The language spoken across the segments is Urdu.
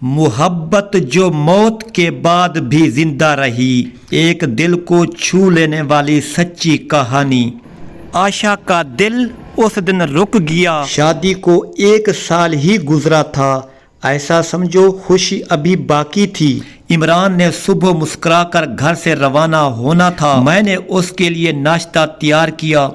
محبت جو موت کے بعد بھی زندہ رہی، ایک دل کو چھو لینے والی سچی کہانی۔ آشا کا دل اس دن رک گیا۔ شادی کو 1 سال ہی گزرا تھا، ایسا سمجھو خوشی ابھی باقی تھی۔ عمران نے صبح مسکرا کر گھر سے روانہ ہونا تھا۔ میں نے اس کے لیے ناشتہ تیار کیا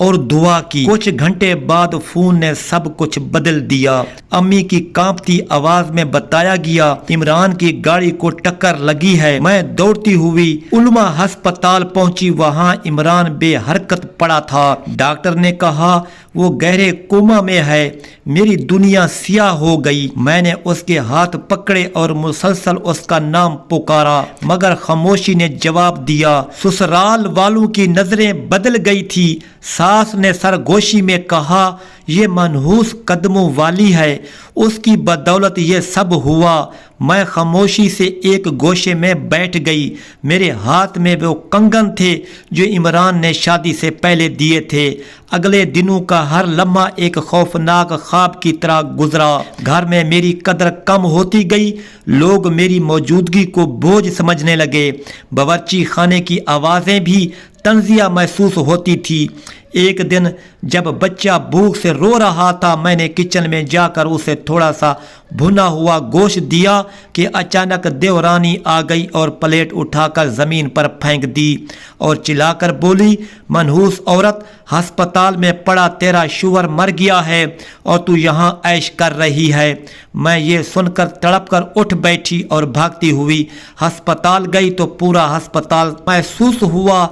اور دعا کی۔ کچھ گھنٹے بعد فون نے سب کچھ بدل دیا۔ امی کی کانپتی آواز میں بتایا گیا عمران کی گاڑی کو ٹکر لگی ہے۔ میں دوڑتی ہوئی علما ہسپتال پہنچی، وہاں عمران بے حرکت پڑا تھا۔ ڈاکٹر نے کہا وہ گہرے کوما میں ہے۔ میری دنیا سیاہ ہو گئی۔ میں نے اس کے ہاتھ پکڑے اور مسلسل اس کا نام پکارا، مگر خاموشی نے جواب دیا۔ سسرال والوں کی نظریں بدل گئی تھی۔ ساس نے سرگوشی میں کہا یہ منحوس قدموں والی ہے، اس کی بدولت یہ سب ہوا۔ میں خاموشی سے ایک گوشے میں بیٹھ گئی۔ میرے ہاتھ میں وہ کنگن تھے جو عمران نے شادی سے پہلے دیے تھے۔ اگلے دنوں کا ہر لمحہ ایک خوفناک خواب کی طرح گزرا۔ گھر میں میری قدر کم ہوتی گئی، لوگ میری موجودگی کو بوجھ سمجھنے لگے۔ باورچی خانے کی آوازیں بھی تنزیہ محسوس ہوتی تھی۔ ایک دن جب بچہ بھوک سے رو رہا تھا، میں نے کچن میں جا کر اسے تھوڑا سا بھنا ہوا گوشت دیا کہ اچانک دیورانی آ گئی اور پلیٹ اٹھا کر زمین پر پھینک دی اور چلا کر بولی منحوس عورت، ہسپتال میں پڑا تیرا شوہر مر گیا ہے اور تو یہاں عیش کر رہی ہے۔ میں یہ سن کر تڑپ کر اٹھ بیٹھی اور بھاگتی ہوئی ہسپتال گئی تو پورا ہسپتال محسوس ہوا۔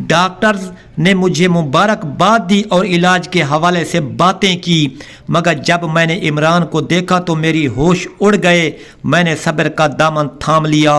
ڈاکٹرز نے مجھے مبارکباد دی اور علاج کے حوالے سے باتیں کی، مگر جب میں نے عمران کو دیکھا تو میری ہوش اڑ گئے۔ میں نے صبر کا دامن تھام لیا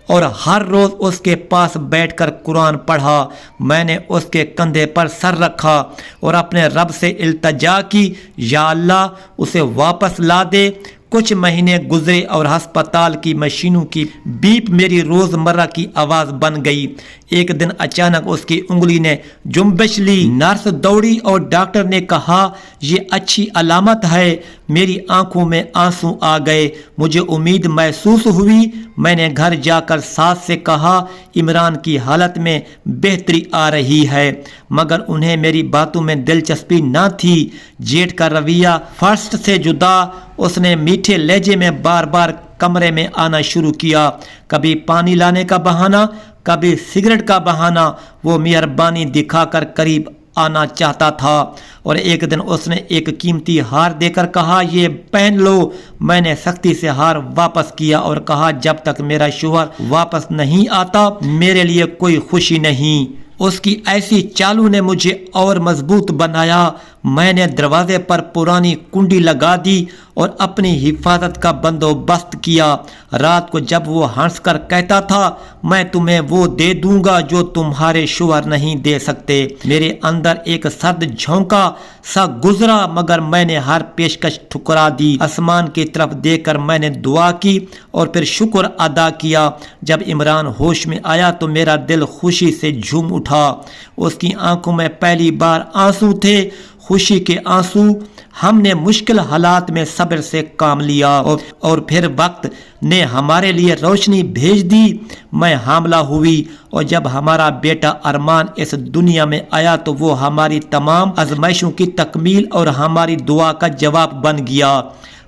اور ہر روز اس کے پاس بیٹھ کر قرآن پڑھا۔ میں نے اس کے کندھے پر سر رکھا اور اپنے رب سے التجا کی، یا اللہ اسے واپس لا دے۔ کچھ مہینے گزرے اور ہسپتال کی مشینوں کی بیپ میری روزمرہ کی آواز بن گئی۔ ایک دن اچانک اس کی انگلی نے جنبش لی۔ نرس دوڑی اور ڈاکٹر نے کہا یہ اچھی علامت ہے۔ میری آنکھوں میں آنسو آ گئے، مجھے امید محسوس ہوئی۔ میں نے گھر جا کر ساس سے کہا عمران کی حالت میں بہتری آ رہی ہے، مگر انہیں میری باتوں میں دلچسپی نہ تھی۔ جیٹھ کا رویہ فرسٹ سے جدا، اس نے میٹھے لہجے میں بار بار کمرے میں آنا شروع کیا، کبھی پانی لانے کا بہانہ، کبھی سگریٹ کا بہانہ۔ وہ مہربانی دکھا کر قریب آنا چاہتا تھا اور ایک دن اس نے ایک قیمتی ہار دے کر کہا یہ پہن لو۔ میں نے سختی سے ہار واپس کیا اور کہا جب تک میرا شوہر واپس نہیں آتا میرے لیے کوئی خوشی نہیں۔ اس کی ایسی چالوں نے مجھے اور مضبوط بنایا۔ میں نے دروازے پر پرانی کنڈی لگا دی اور اپنی حفاظت کا بندوبست کیا۔ رات کو جب وہ ہنس کر کہتا تھا میں تمہیں وہ دے دوں گا جو تمہارے شوہر نہیں دے سکتے، میرے اندر ایک سرد جھونکا سا گزرا، مگر میں نے ہر پیشکش ٹھکرا دی۔ آسمان کی طرف دیکھ کر میں نے دعا کی اور پھر شکر ادا کیا۔ جب عمران ہوش میں آیا تو میرا دل خوشی سے جھوم اٹھا۔ اس کی آنکھوں میں پہلی بار آنسو تھے، خوشی کے آنسو۔ ہم نے مشکل حالات میں صبر سے کام لیا اور پھر وقت نے ہمارے لیے روشنی بھیج دی۔ میں حاملہ ہوئی اور جب ہمارا بیٹا ارمان اس دنیا میں آیا تو وہ ہماری تمام آزمائشوں کی تکمیل اور ہماری دعا کا جواب بن گیا۔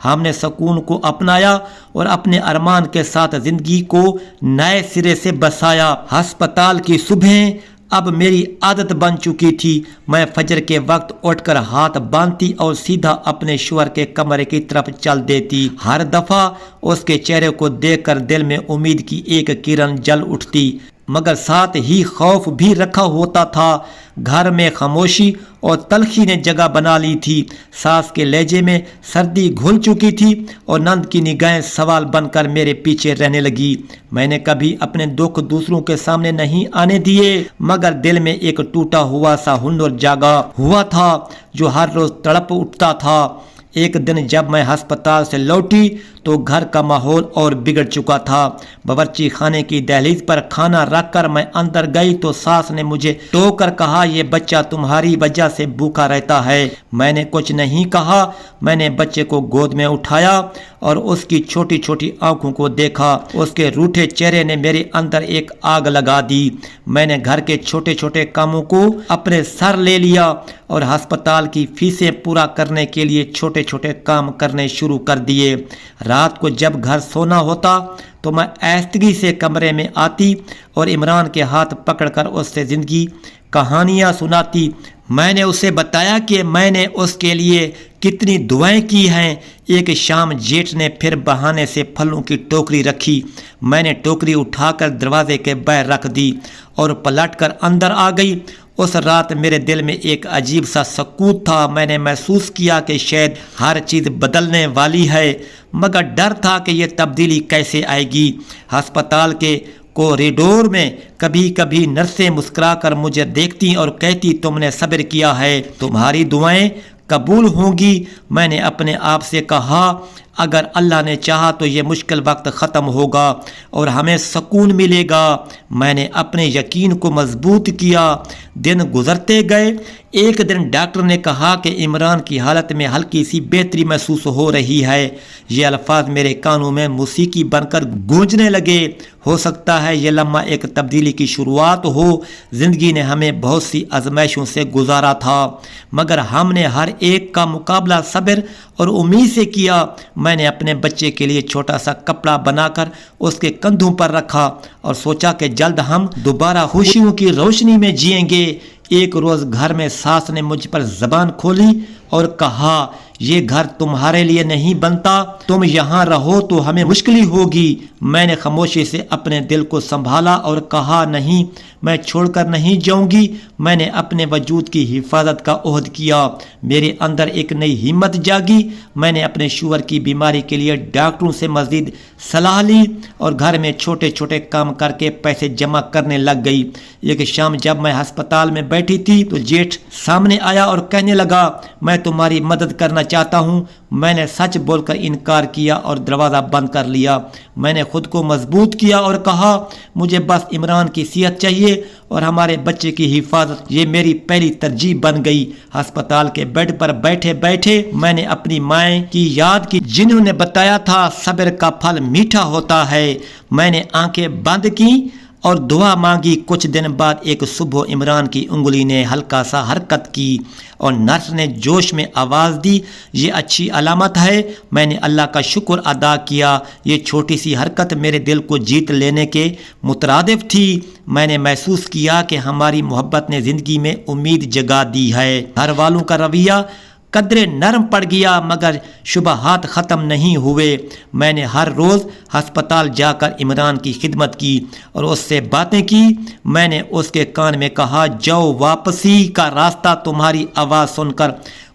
ہم نے سکون کو اپنایا اور اپنے ارمان کے ساتھ زندگی کو نئے سرے سے بسایا۔ ہسپتال کی صبحیں اب میری عادت بن چکی تھی۔ میں فجر کے وقت اٹھ کر ہاتھ باندھتی اور سیدھا اپنے شوہر کے کمرے کی طرف چل دیتی۔ ہر دفعہ اس کے چہرے کو دیکھ کر دل میں امید کی ایک کرن جل اٹھتی، مگر ساتھ ہی خوف بھی رکھا ہوتا تھا۔ گھر میں خاموشی اور تلخی نے جگہ بنا لی تھی۔ ساس کے لہجے میں سردی گھل چکی تھی اور نند کی نگاہیں سوال بن کر میرے پیچھے رہنے لگی۔ میں نے کبھی اپنے دکھ دوسروں کے سامنے نہیں آنے دیے، مگر دل میں ایک ٹوٹا ہوا سا ہنر جاگا ہوا تھا جو ہر روز تڑپ اٹھتا تھا۔ ایک دن جب میں ہسپتال سے لوٹی تو گھر کا ماحول اور بگڑ چکا تھا۔ باورچی خانے کی دہلیز پر کھانا رکھ کر میں اندر گئی تو ساس نے مجھے ٹوک کر کہا، یہ بچہ تمہاری وجہ سے بھوکا رہتا ہے۔ میں نے کچھ نہیں کہا۔ میں نے بچے کو گود میں اٹھایا اور اس کی چھوٹی چھوٹی آنکھوں کو دیکھا۔ اس کے روٹھے چہرے نے میرے اندر ایک آگ لگا دی۔ میں نے گھر کے چھوٹے چھوٹے کاموں کو اپنے سر لے لیا اور ہسپتال کی فیسیں پورا کرنے کے لیے چھوٹے چھوٹے کام کرنے شروع کر دیے۔ رات کو جب گھر سونا ہوتا تو میں آہستگی سے کمرے میں آتی اور عمران کے ہاتھ پکڑ کر اس سے زندگی کہانیاں سناتی۔ میں نے اسے بتایا کہ میں نے اس کے لیے کتنی دعائیں کی ہیں۔ ایک شام جیٹھ نے پھر بہانے سے پھلوں کی ٹوکری رکھی۔ میں نے ٹوکری اٹھا کر دروازے کے باہر رکھ دی اور پلٹ کر اندر آ گئی۔ اس رات میرے دل میں ایک عجیب سا سکوت تھا۔ میں نے محسوس کیا کہ شاید ہر چیز بدلنے والی ہے، مگر ڈر تھا کہ یہ تبدیلی کیسے آئے گی۔ ہسپتال کے کوریڈور میں کبھی کبھی نرسیں مسکرا کر مجھے دیکھتی اور کہتی، تم نے صبر کیا ہے، تمہاری دعائیں قبول ہوں گی۔ میں نے اپنے آپ سے کہا، اگر اللہ نے چاہا تو یہ مشکل وقت ختم ہوگا اور ہمیں سکون ملے گا۔ میں نے اپنے یقین کو مضبوط کیا۔ دن گزرتے گئے۔ ایک دن ڈاکٹر نے کہا کہ عمران کی حالت میں ہلکی سی بہتری محسوس ہو رہی ہے۔ یہ الفاظ میرے کانوں میں موسیقی بن کر گونجنے لگے۔ ہو سکتا ہے یہ لمحہ ایک تبدیلی کی شروعات ہو۔ زندگی نے ہمیں بہت سی آزمائشوں سے گزارا تھا، مگر ہم نے ہر ایک کا مقابلہ صبر اور امید سے کیا۔ میں نے اپنے بچے کے لیے چھوٹا سا کپڑا بنا کر اس کے کندھوں پر رکھا اور سوچا کہ جلد ہم دوبارہ خوشیوں کی روشنی میں جئیں گے۔ ایک روز گھر میں ساس نے مجھ پر زبان کھولی اور کہا، یہ گھر تمہارے لیے نہیں بنتا، تم یہاں رہو تو ہمیں مشکل ہوگی۔ میں نے خاموشی سے اپنے دل کو سنبھالا اور کہا، نہیں، میں چھوڑ کر نہیں جاؤں گی۔ میں نے اپنے وجود کی حفاظت کا عہد کیا۔ میرے اندر ایک نئی ہمت جاگی۔ میں نے اپنے شوہر کی بیماری کے لیے ڈاکٹروں سے مزید صلاح لی اور گھر میں چھوٹے چھوٹے کام کر کے پیسے جمع کرنے لگ گئی۔ ایک شام جب میں ہسپتال میں بیٹھی تھی تو جیٹھ سامنے آیا اور کہنے لگا، میں تمہاری مدد کرنا چاہتا ہوں۔ میں نے سچ بول کر انکار کیا اور دروازہ بند کر لیا۔ میں نے خود کو مضبوط کیا اور کہا، مجھے بس عمران کی صحت چاہیے اور ہمارے بچے کی حفاظت، یہ میری پہلی ترجیح بن گئی۔ ہسپتال کے بیڈ پر بیٹھے بیٹھے میں نے اپنی مائیں کی یاد کی، جنہوں نے بتایا تھا صبر کا پھل میٹھا ہوتا ہے۔ میں نے آنکھیں بند کی اور دعا مانگی۔ کچھ دن بعد ایک صبح عمران کی انگلی نے ہلکا سا حرکت کی اور نرس نے جوش میں آواز دی، یہ اچھی علامت ہے۔ میں نے اللہ کا شکر ادا کیا۔ یہ چھوٹی سی حرکت میرے دل کو جیت لینے کے مترادف تھی۔ میں نے محسوس کیا کہ ہماری محبت نے زندگی میں امید جگا دی ہے۔ گھر والوں کا رویہ قدرے نرم پڑ گیا، مگر شبہات ختم نہیں ہوئے۔ میں نے ہر روز ہسپتال جا کر عمران کی خدمت کی اور اس سے باتیں کی۔ میں نے اس کے کان میں کہا، جاؤ، واپسی کا راستہ تمہاری آواز سن کر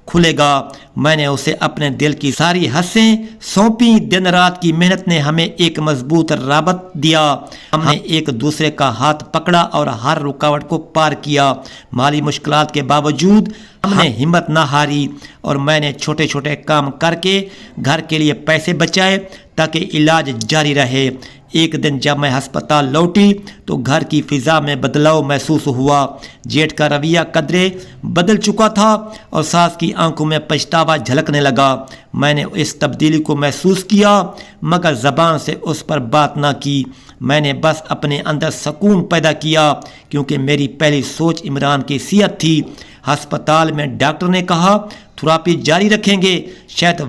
کھلے گا۔ میں نے اسے اپنے دل کی ساری حسیں سونپیں۔ دن رات کی محنت نے ہمیں ایک مضبوط رابط دیا۔ ہم نے ایک دوسرے کا ہاتھ پکڑا اور ہر رکاوٹ کو پار کیا۔ مالی مشکلات کے باوجود ہم نے ہمت نہ ہاری اور میں نے چھوٹے چھوٹے کام کر کے گھر کے لیے پیسے بچائے تاکہ علاج جاری رہے۔ ایک دن جب میں ہسپتال لوٹی تو گھر کی فضا میں بدلاؤ محسوس ہوا۔ جیٹھ کا رویہ قدرے بدل چکا تھا اور ساس کی آنکھوں میں پچھتاوا جھلکنے لگا۔ میں نے اس تبدیلی کو محسوس کیا مگر زبان سے اس پر بات نہ کی۔ میں نے بس اپنے اندر سکون پیدا کیا کیونکہ میری پہلی سوچ عمران کی صحت تھی۔ ہسپتال میں ڈاکٹر نے کہا، تھراپی جاری رکھیں گے، شاید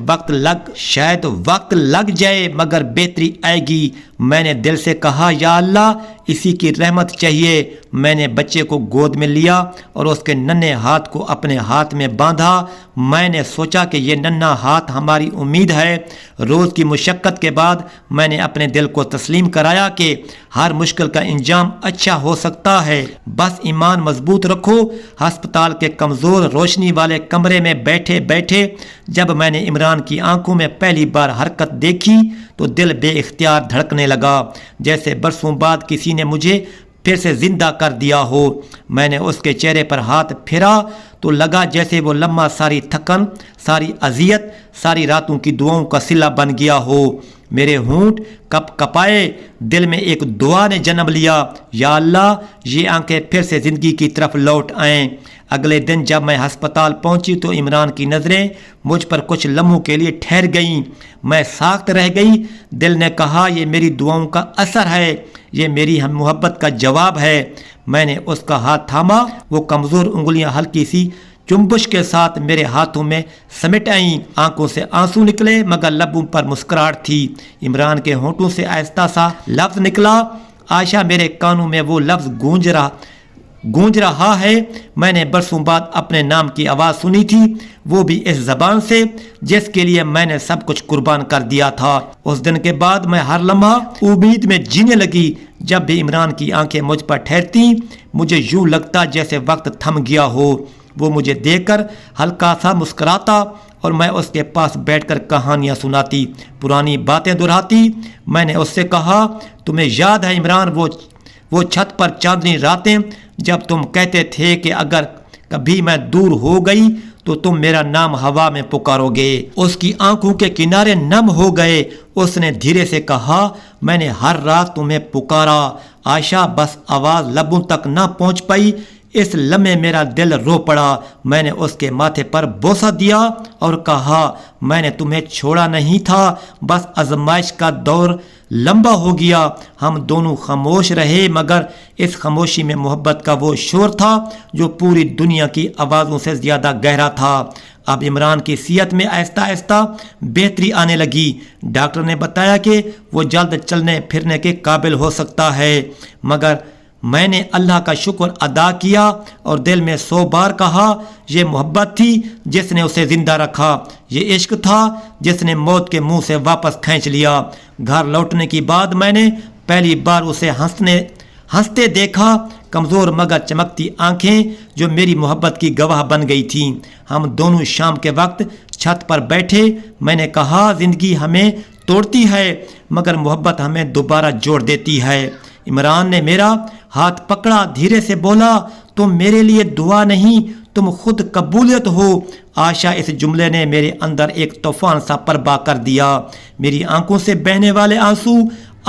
وقت لگ جائے مگر بہتری آئے گی۔ میں نے دل سے کہا، یا اللہ، اسی کی رحمت چاہیے۔ میں نے بچے کو گود میں لیا اور اس کے ننھے ہاتھ کو اپنے ہاتھ میں باندھا۔ میں نے سوچا کہ یہ ننھا ہاتھ ہماری امید ہے۔ روز کی مشقت کے بعد میں نے اپنے دل کو تسلیم کرایا کہ ہر مشکل کا انجام اچھا ہو سکتا ہے، بس ایمان مضبوط رکھو۔ ہسپتال کے کمزور روشنی والے کمرے میں بیٹھے بیٹھے جب میں نے عمران کی آنکھوں میں پہلی بار حرکت دیکھی تو دل بے اختیار دھڑکنے لگا، جیسے برسوں بعد کسی نے مجھے پھر سے زندہ کر دیا ہو۔ میں نے اس کے چہرے پر ہاتھ پھیرا تو لگا جیسے وہ لمحہ ساری تھکن، ساری اذیت، ساری راتوں کی دعاؤں کا صلہ بن گیا ہو۔ میرے ہونٹ کپ کپائے، دل میں ایک دعا نے جنم لیا، یا اللہ یہ آنکھیں پھر سے زندگی کی طرف لوٹ آئیں۔ اگلے دن جب میں ہسپتال پہنچی تو عمران کی نظریں مجھ پر کچھ لمحوں کے لیے ٹھہر گئیں۔ میں ساخت رہ گئی۔ دل نے کہا یہ میری دعاؤں کا اثر ہے، یہ میری ہم محبت کا جواب ہے۔ میں نے اس کا ہاتھ تھاما، وہ کمزور انگلیاں ہلکی سی چنبش کے ساتھ میرے ہاتھوں میں سمٹ آئیں۔ آنکھوں سے آنسو نکلے مگر لبوں پر مسکراہٹ تھی۔ عمران کے ہونٹوں سے آہستہ سا لفظ نکلا، عائشہ۔ میرے کانوں میں وہ لفظ گونج رہا ہے۔ میں نے برسوں بعد اپنے نام کی آواز سنی تھی، وہ بھی اس زبان سے جس کے لیے میں نے سب کچھ قربان کر دیا تھا۔ اس دن کے بعد میں ہر لمحہ امید میں جینے لگی۔ جب بھی عمران کی آنکھیں مجھ پر ٹھہرتی مجھے یوں لگتا جیسے وقت تھم گیا ہو۔ وہ مجھے دیکھ کر ہلکا سا مسکراتا اور میں اس کے پاس بیٹھ کر کہانیاں سناتی، پرانی باتیں دہراتی۔ میں نے اس سے کہا، تمہیں یاد ہے عمران وہ چھت پر چاندنی راتیں جب تم کہتے تھے کہ اگر کبھی میں دور ہو گئی تو تم میرا نام ہوا میں پکارو گے؟ اس کی آنکھوں کے کنارے نم ہو گئے۔ اس نے دھیرے سے کہا، میں نے ہر رات تمہیں پکارا عائشہ، بس آواز لبوں تک نہ پہنچ پائی۔ اس لمحے میرا دل رو پڑا۔ میں نے اس کے ماتھے پر بوسہ دیا اور کہا، میں نے تمہیں چھوڑا نہیں تھا، بس آزمائش کا دور لمبا ہو گیا۔ ہم دونوں خاموش رہے مگر اس خاموشی میں محبت کا وہ شور تھا جو پوری دنیا کی آوازوں سے زیادہ گہرا تھا۔ اب عمران کی صحت میں آہستہ آہستہ بہتری آنے لگی۔ ڈاکٹر نے بتایا کہ وہ جلد چلنے پھرنے کے قابل ہو سکتا ہے، مگر میں نے اللہ کا شکر ادا کیا اور دل میں 100 بار کہا، یہ محبت تھی جس نے اسے زندہ رکھا، یہ عشق تھا جس نے موت کے منہ سے واپس کھینچ لیا۔ گھر لوٹنے کے بعد میں نے پہلی بار اسے ہنستے دیکھا، کمزور مگر چمکتی آنکھیں جو میری محبت کی گواہ بن گئی تھیں۔ ہم دونوں شام کے وقت چھت پر بیٹھے۔ میں نے کہا، زندگی ہمیں توڑتی ہے مگر محبت ہمیں دوبارہ جوڑ دیتی ہے۔ عمران نے میرا ہاتھ پکڑا، دھیرے سے بولا، تم میرے لیے دعا نہیں، تم خود قبولیت ہو۔ عائشہ، اس جملے نے میرے اندر ایک طوفان سا پربا کر دیا۔ میری آنکھوں سے بہنے والے آنسو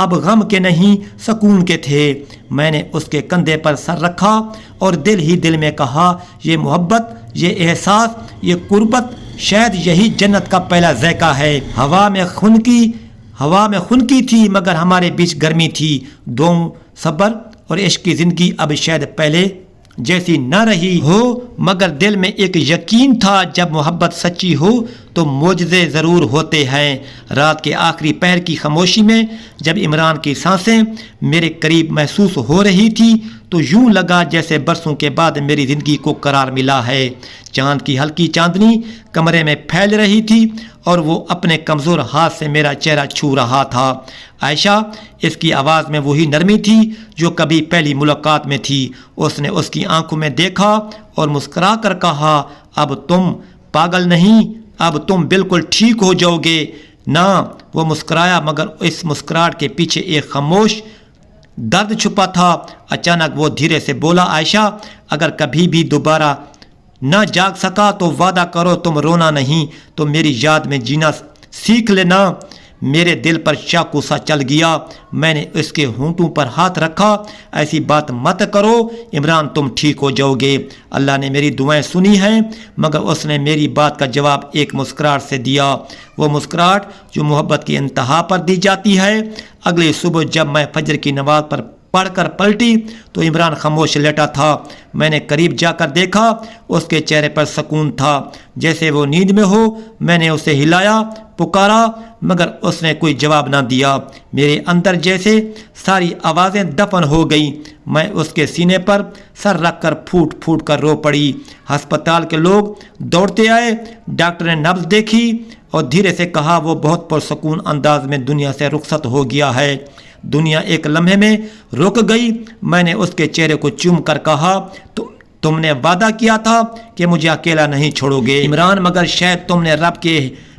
اب غم کے نہیں سکون کے تھے۔ میں نے اس کے کندھے پر سر رکھا اور دل ہی دل میں کہا، یہ محبت، یہ احساس، یہ قربت، شاید یہی جنت کا پہلا ذائقہ ہے۔ ہوا میں خنکی تھی مگر ہمارے بیچ گرمی تھی۔ دونوں صبر اور عشق کی زندگی اب شاید پہلے جیسی نہ رہی ہو مگر دل میں ایک یقین تھا، جب محبت سچی ہو تو معجزے ضرور ہوتے ہیں۔ رات کے آخری پہر کی خاموشی میں جب عمران کی سانسیں میرے قریب محسوس ہو رہی تھی تو یوں لگا جیسے برسوں کے بعد میری زندگی کو قرار ملا ہے۔ چاند کی ہلکی چاندنی کمرے میں پھیل رہی تھی اور وہ اپنے کمزور ہاتھ سے میرا چہرہ چھو رہا تھا۔ عائشہ، اس کی آواز میں وہی نرمی تھی جو کبھی پہلی ملاقات میں تھی۔ اس نے اس کی آنکھوں میں دیکھا اور مسکرا کر کہا، اب تم پاگل نہیں، اب تم بالکل ٹھیک ہو جاؤ گے نا۔ وہ مسکرایا مگر اس مسکراہٹ کے پیچھے ایک خاموش درد چھپا تھا۔ اچانک وہ دھیرے سے بولا، عائشہ، اگر کبھی بھی دوبارہ نہ جاگ سکا تو وعدہ کرو تم رونا نہیں، تو میری یاد میں جینا سیکھ لینا۔ میرے دل پر چاقو سا چل گیا۔ میں نے اس کے ہونٹوں پر ہاتھ رکھا، ایسی بات مت کرو عمران، تم ٹھیک ہو جاؤ گے۔ اللہ نے میری دعائیں سنی ہیں مگر اس نے میری بات کا جواب ایک مسکراہٹ سے دیا، وہ مسکراہٹ جو محبت کی انتہا پر دی جاتی ہے۔ اگلی صبح جب میں فجر کی نماز پر پڑھ کر پلٹی تو عمران خاموش لیٹا تھا۔ میں نے قریب جا کر دیکھا، اس کے چہرے پر سکون تھا جیسے وہ نیند میں ہو۔ میں نے اسے ہلایا، پکارا مگر اس نے کوئی جواب نہ دیا۔ میرے اندر جیسے ساری آوازیں دفن ہو گئیں۔ میں اس کے سینے پر سر رکھ کر پھوٹ پھوٹ کر رو پڑی۔ ہسپتال کے لوگ دوڑتے آئے، ڈاکٹر نے نبض دیکھی اور دھیرے سے کہا، وہ بہت پرسکون انداز میں دنیا سے رخصت ہو گیا ہے۔ دنیا ایک لمحے میں رک گئی۔ میں نے اس کے چہرے کو چوم کر کہا، تم نے وعدہ کیا تھا کہ مجھے اکیلا نہیں چھوڑو گے عمران، مگر شاید تم نے رب کے